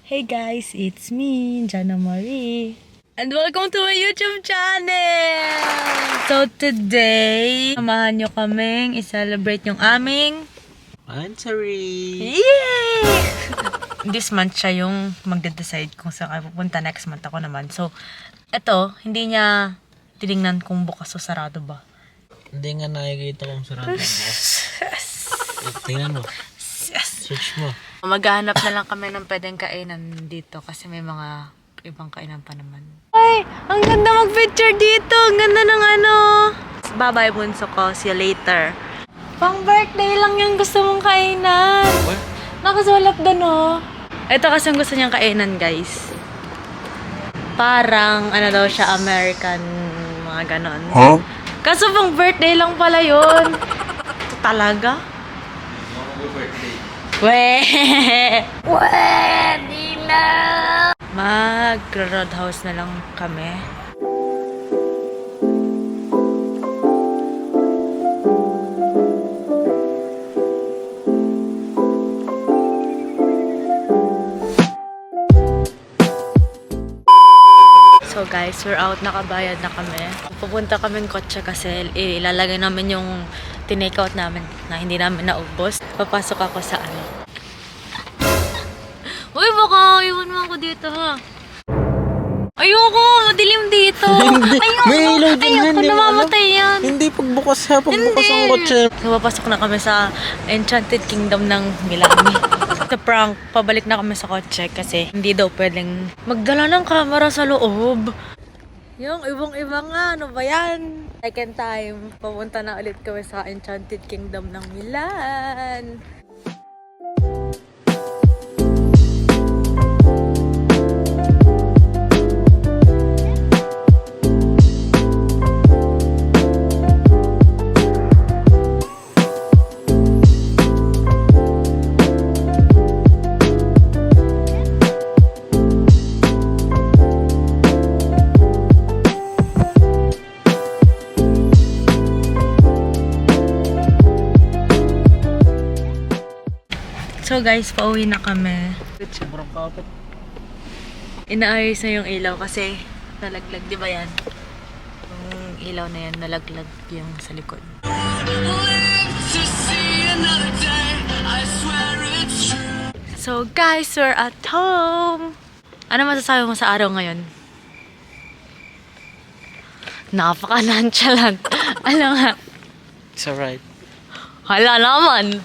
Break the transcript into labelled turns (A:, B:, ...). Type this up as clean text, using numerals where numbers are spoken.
A: Hey guys, it's me, Jana Marie. And welcome to my YouTube channel! So today, samahan nyo kaming i-celebrate yung aming
B: Anniversary!
A: yay! This month siya yung magde-decide kung saan kayo pupunta. Next month ako naman. So, eto, hindi niya tinignan kung bukas o sarado ba.
B: Hindi nga nakikita kung sarado ang bukas. Tingnan mo. Search mo.
A: Maghahanap na lang kami ng pwedeng kainan dito kasi may mga ibang kainan pa naman. Ay, ang ganda mag-picture dito. Ang ganda ng ano. Bye-bye, bunso ko. See you later. Pang birthday lang yung gusto mong kainan.
B: What?
A: Nakasulat doon, oh. Ito kasi yung gusto niyang kainan, guys. Parang, ano daw siya, American, mga ganon.
B: Huh?
A: Kaso pang birthday lang pala yun. Talaga? Weh! Di na! Mag-roadhouse na lang kami. So guys, we're out. Nakabayad na kami. Pupunta kami ng kotse kasi ilalagay namin yung tinake out namin na hindi namin naubos. Papasok ako sa ano. Uy, baka iwan mo ako dito ha. Ayoko, madilim dito.
B: May ilaw din yan.
A: Ayoko, namamatay yan.
B: Hindi pagbukas ha. Pagbukas ang kotse.
A: So, papasok na kami sa Enchanted Kingdom ng Milani. Sa prank, pabalik na kami sa kotse kasi hindi daw pwedeng magdala ng camera sa loob. Yung ibang-iba nga, ano ba yan? Second time, papunta na ulit kami sa Enchanted Kingdom ng Milan. So guys, pauwi na kami.
B: Sobrang kapit.
A: Inaayos na yung ilaw kasi nalaglag, di ba yan? Yung ilaw na yan, nalaglag yung sa likod. So guys, we're at home! Ano masasabi mo sa araw ngayon? Napaka-nonchalant. Ano nga?
B: It's alright.
A: Hala naman!